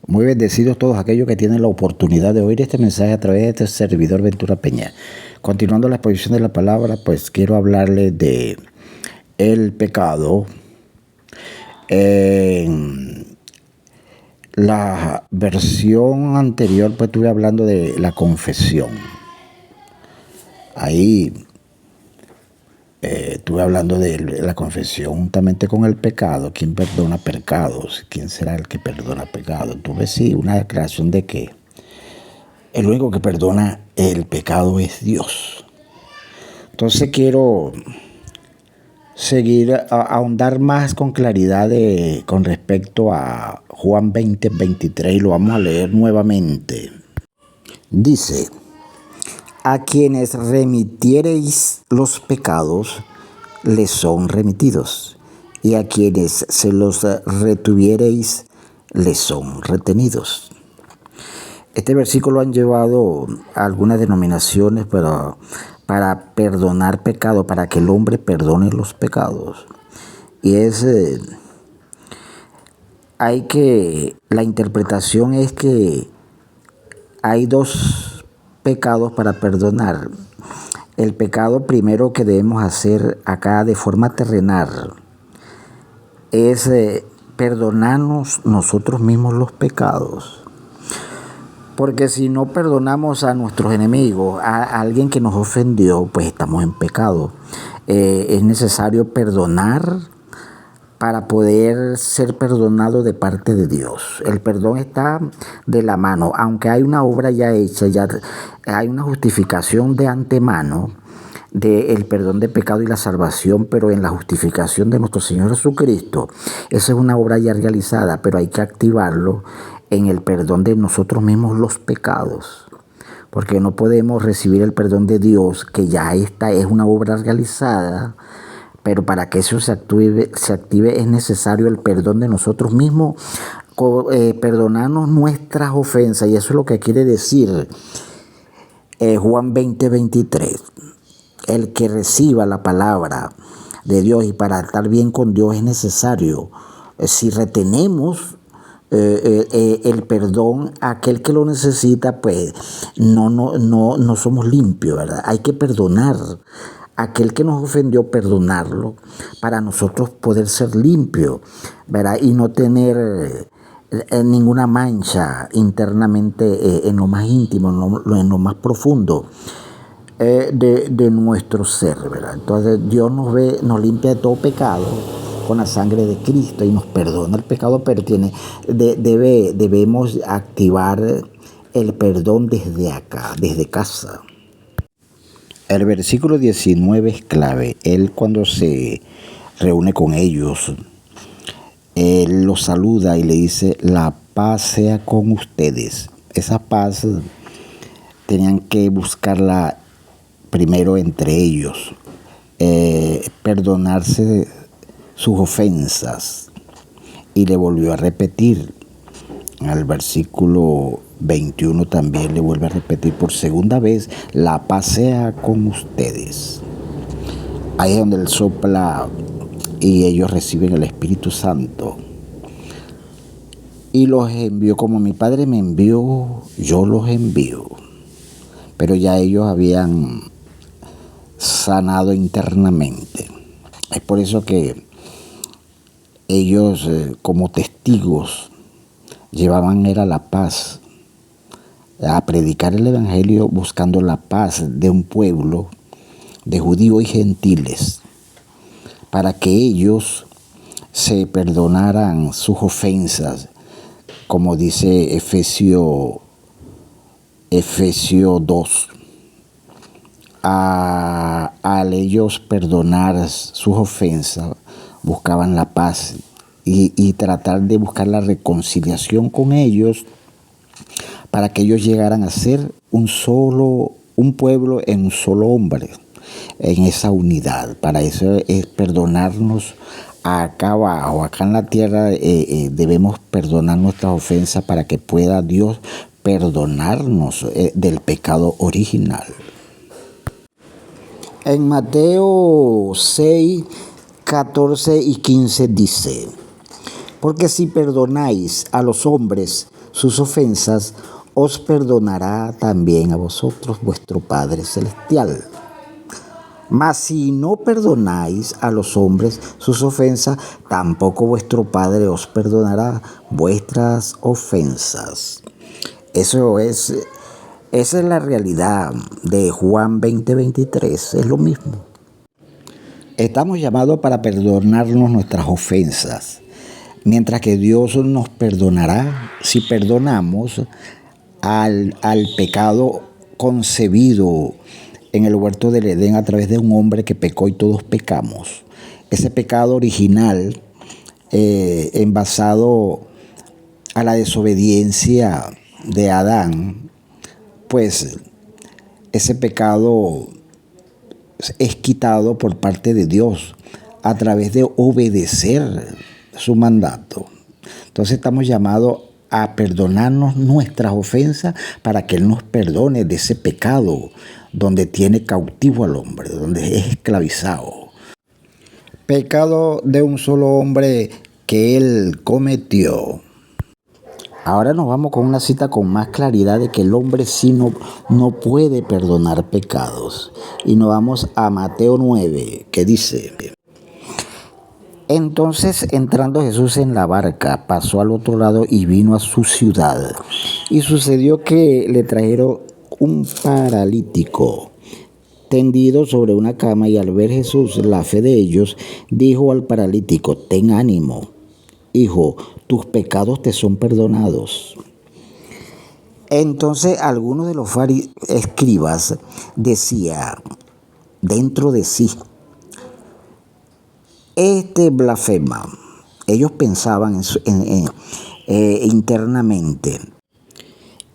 Muy bendecidos todos aquellos que tienen la oportunidad de oír este mensaje a través de este servidor Ventura Peña. Continuando la exposición de la palabra, pues quiero hablarles de el pecado. En la versión anterior, pues estuve hablando de la confesión. Ahí estuve hablando de la confesión juntamente con el pecado. ¿Quién perdona pecados? ¿Quién será el que perdona pecados? Tuve sí una declaración de que el único que perdona el pecado es Dios. Entonces quiero seguir a ahondar más con claridad con respecto a Juan 20:23 y lo vamos a leer nuevamente. Dice: a quienes remitiereis los pecados, les son remitidos, y a quienes se los retuviereis, les son retenidos. Este versículo han llevado a algunas denominaciones para perdonar pecado, para que el hombre perdone los pecados. Y la interpretación es que hay dos pecados para perdonar. El pecado primero que debemos hacer acá de forma terrenal es perdonarnos nosotros mismos los pecados. Porque si no perdonamos a nuestros enemigos, a alguien que nos ofendió, pues estamos en pecado. Es necesario perdonar para poder ser perdonado de parte de Dios. El perdón está de la mano, aunque hay una obra ya hecha, ya hay una justificación de antemano del perdón de pecado y la salvación, pero en la justificación de nuestro Señor Jesucristo, esa es una obra ya realizada, pero hay que activarlo en el perdón de nosotros mismos los pecados, porque no podemos recibir el perdón de Dios, que ya esta es una obra realizada, pero para que eso se active es necesario el perdón de nosotros mismos, perdonarnos nuestras ofensas, y eso es lo que quiere decir Juan 20:23. El que reciba la palabra de Dios, y para estar bien con Dios es necesario, si retenemos el perdón a aquel que lo necesita, pues no somos limpios, ¿verdad? Hay que perdonar a aquel que nos ofendió, perdonarlo para nosotros poder ser limpios, ¿verdad? Y no tener ninguna mancha internamente en lo más íntimo, en lo más profundo de nuestro ser, ¿verdad? Entonces Dios nos limpia de todo pecado con la sangre de Cristo y nos perdona el pecado, pero debemos activar el perdón desde acá, desde casa. El versículo 19 es clave. Él, cuando se reúne con ellos, él los saluda y le dice: la paz sea con ustedes. Esa paz tenían que buscarla primero entre ellos, perdonarse sus ofensas. Y le volvió a repetir, al versículo 21 también le vuelve a repetir por segunda vez: la paz sea con ustedes. Ahí es donde él sopla y ellos reciben el Espíritu Santo. Y los envió como mi Padre me envió, yo los envío. Pero ya ellos habían sanado internamente. Es por eso que ellos, como testigos, llevaban era la paz, a predicar el evangelio buscando la paz de un pueblo de judíos y gentiles, para que ellos se perdonaran sus ofensas, como dice Efesios 2. Al ellos perdonar sus ofensas, buscaban la paz y tratar de buscar la reconciliación con ellos, para que ellos llegaran a ser un pueblo en un solo hombre, en esa unidad. Para eso es perdonarnos acá abajo, acá en la tierra. Debemos perdonar nuestras ofensas para que pueda Dios perdonarnos del pecado original. En Mateo 6, 14 y 15 dice: porque si perdonáis a los hombres sus ofensas, os perdonará también a vosotros vuestro Padre Celestial. Mas si no perdonáis a los hombres sus ofensas, tampoco vuestro Padre os perdonará vuestras ofensas. Esa es la realidad de Juan 20:23, es lo mismo. Estamos llamados para perdonarnos nuestras ofensas, mientras que Dios nos perdonará si perdonamos al pecado concebido en el huerto del Edén a través de un hombre que pecó y todos pecamos. Ese pecado original, envasado a la desobediencia de Adán, pues ese pecado es quitado por parte de Dios a través de obedecer su mandato. Entonces estamos llamados a perdonarnos nuestras ofensas para que Él nos perdone de ese pecado donde tiene cautivo al hombre, donde es esclavizado. Pecado de un solo hombre que Él cometió. Ahora nos vamos con una cita con más claridad de que el hombre sí no puede perdonar pecados. Y nos vamos a Mateo 9, que dice: entonces, entrando Jesús en la barca, pasó al otro lado y vino a su ciudad. Y sucedió que le trajeron un paralítico tendido sobre una cama, y al ver Jesús la fe de ellos, dijo al paralítico: ten ánimo, hijo, tus pecados te son perdonados. Entonces algunos de los escribas decían dentro de sí: este blasfema. Ellos pensaban internamente.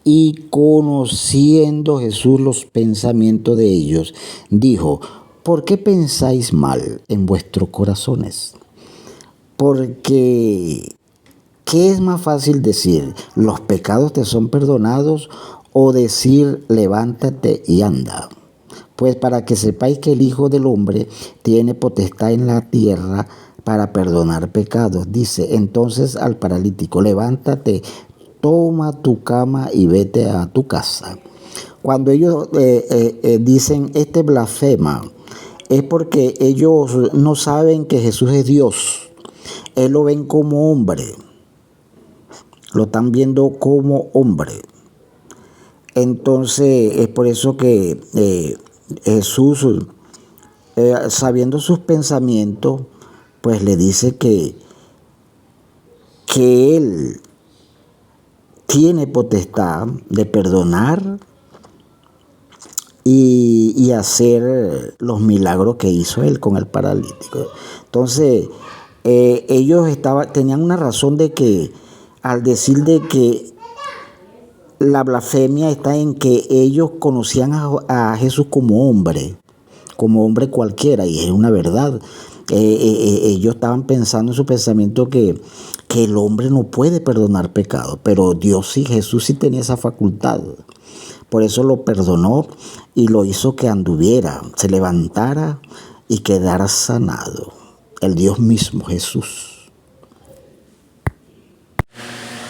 Y conociendo Jesús los pensamientos de ellos, dijo: ¿por qué pensáis mal en vuestros corazones? Porque, ¿qué es más fácil decir? ¿Los pecados te son perdonados? O decir: levántate y anda. Pues para que sepáis que el Hijo del Hombre tiene potestad en la tierra para perdonar pecados. Dice entonces al paralítico: levántate, toma tu cama y vete a tu casa. Cuando ellos dicen este blasfema, es porque ellos no saben que Jesús es Dios. Él lo ven como hombre. Lo están viendo como hombre. Entonces es por eso que Jesús, sabiendo sus pensamientos, pues le dice que Él tiene potestad de perdonar y hacer los milagros que hizo Él con el paralítico. Entonces, ellos tenían una razón de que, al decir de que la blasfemia está en que ellos conocían a Jesús como hombre cualquiera, y es una verdad. Ellos estaban pensando en su pensamiento que el hombre no puede perdonar pecado, pero Dios sí, Jesús sí tenía esa facultad. Por eso lo perdonó y lo hizo que anduviera, se levantara y quedara sanado. El Dios mismo, Jesús.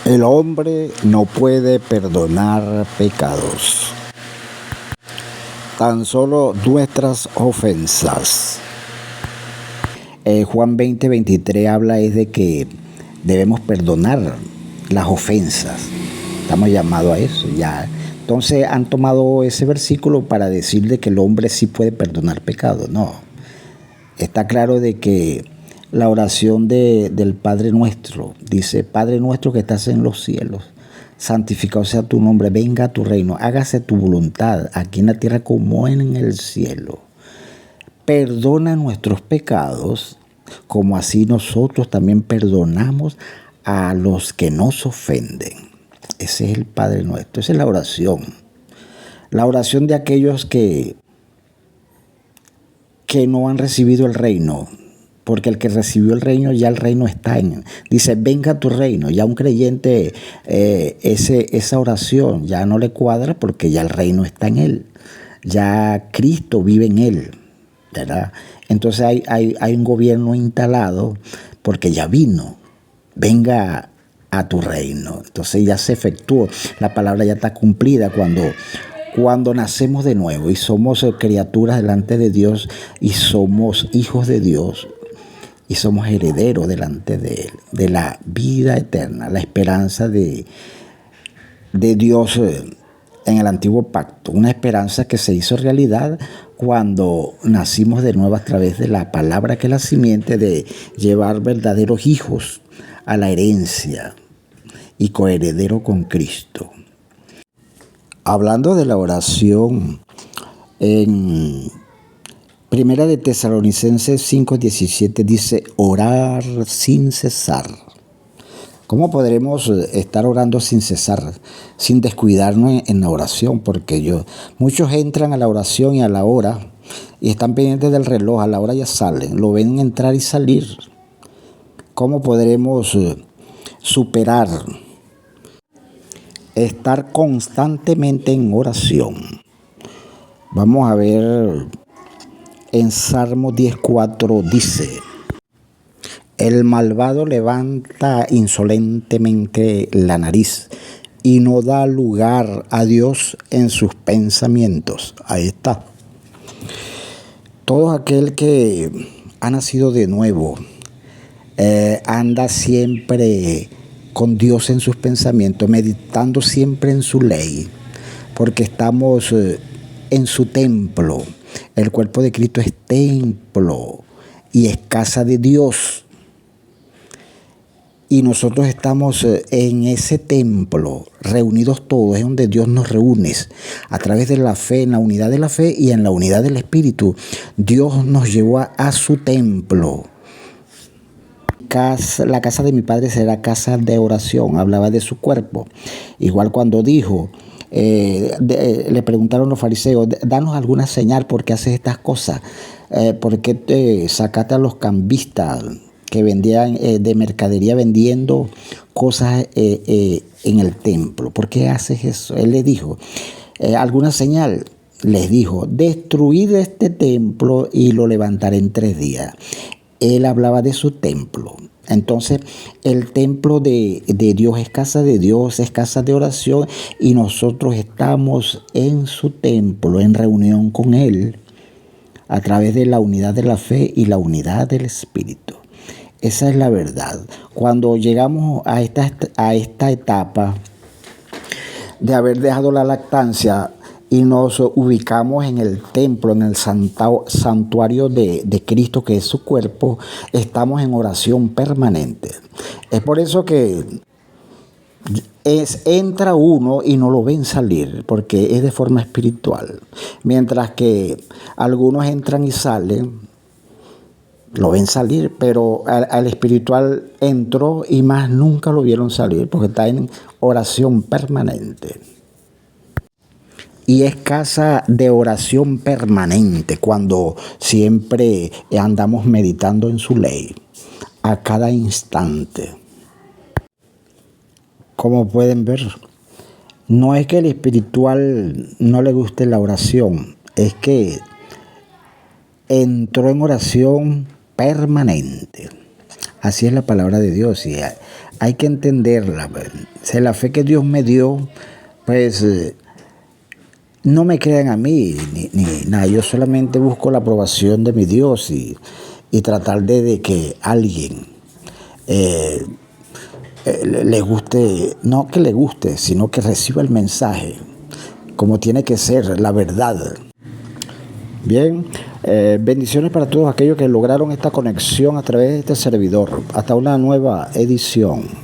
El hombre no puede perdonar pecados, tan solo nuestras ofensas. Juan 20:23 habla es de que debemos perdonar las ofensas. Estamos llamados a eso ya. Entonces han tomado ese versículo para decirle que el hombre sí puede perdonar pecados. No, está claro de que la oración del Padre Nuestro dice: Padre nuestro que estás en los cielos, santificado sea tu nombre, venga a tu reino, hágase tu voluntad aquí en la tierra como en el cielo. Perdona nuestros pecados, como así nosotros también perdonamos a los que nos ofenden. Ese es el Padre Nuestro, esa es la oración. La oración de aquellos que no han recibido el reino. Porque el que recibió el reino, ya el reino está en. Dice: venga a tu reino. Ya un creyente, esa oración ya no le cuadra, porque ya el reino está en él. Ya Cristo vive en él, ¿verdad? Entonces hay un gobierno instalado, porque ya vino. Venga a tu reino. Entonces ya se efectuó, la palabra ya está cumplida cuando nacemos de nuevo y somos criaturas delante de Dios y somos hijos de Dios y somos herederos delante de Él, de la vida eterna, la esperanza de Dios en el antiguo pacto, una esperanza que se hizo realidad cuando nacimos de nuevo a través de la palabra que es la simiente de llevar verdaderos hijos a la herencia y coheredero con Cristo. Hablando de la oración, en Primera de Tesalonicenses 5:17 dice, orar sin cesar. ¿Cómo podremos estar orando sin cesar, sin descuidarnos en la oración? Porque muchos entran a la oración y a la hora y están pendientes del reloj, a la hora ya salen, lo ven entrar y salir. ¿Cómo podremos superar, estar constantemente en oración? Vamos a ver, en Salmo 10:4 dice, el malvado levanta insolentemente la nariz y no da lugar a Dios en sus pensamientos. Ahí está. Todo aquel que ha nacido de nuevo anda siempre con Dios en sus pensamientos, meditando siempre en su ley, porque estamos en su templo. El cuerpo de Cristo es templo y es casa de Dios. Y nosotros estamos en ese templo, reunidos todos, es donde Dios nos reúne, a través de la fe, en la unidad de la fe y en la unidad del Espíritu. Dios nos llevó a su templo. La casa de mi padre será casa de oración, hablaba de su cuerpo. Igual cuando dijo, le preguntaron los fariseos, danos alguna señal por qué haces estas cosas, por qué te sacaste a los cambistas que vendían de mercadería vendiendo cosas en el templo. ¿Por qué haces eso? Él le dijo, ¿alguna señal? Les dijo, destruid este templo y lo levantaré en 3 días. Él hablaba de su templo. Entonces, el templo de Dios es casa de Dios, es casa de oración, y nosotros estamos en su templo, en reunión con Él, a través de la unidad de la fe y la unidad del Espíritu. Esa es la verdad. Cuando llegamos a esta etapa de haber dejado la lactancia y nos ubicamos en el templo, en el santuario de Cristo, que es su cuerpo, estamos en oración permanente. Es por eso que entra uno y no lo ven salir, porque es de forma espiritual. Mientras que algunos entran y salen, lo ven salir, pero al espiritual entró y más nunca lo vieron salir, porque está en oración permanente. Y es casa de oración permanente cuando siempre andamos meditando en su ley, a cada instante. Como pueden ver, no es que el espiritual no le guste la oración, es que entró en oración permanente. Así es la palabra de Dios y hay que entenderla. Si la fe que Dios me dio, pues no me crean a mí ni nada. Yo solamente busco la aprobación de mi Dios y tratar de que alguien le guste, no que le guste, sino que reciba el mensaje como tiene que ser, la verdad. Bien, bendiciones para todos aquellos que lograron esta conexión a través de este servidor. Hasta una nueva edición.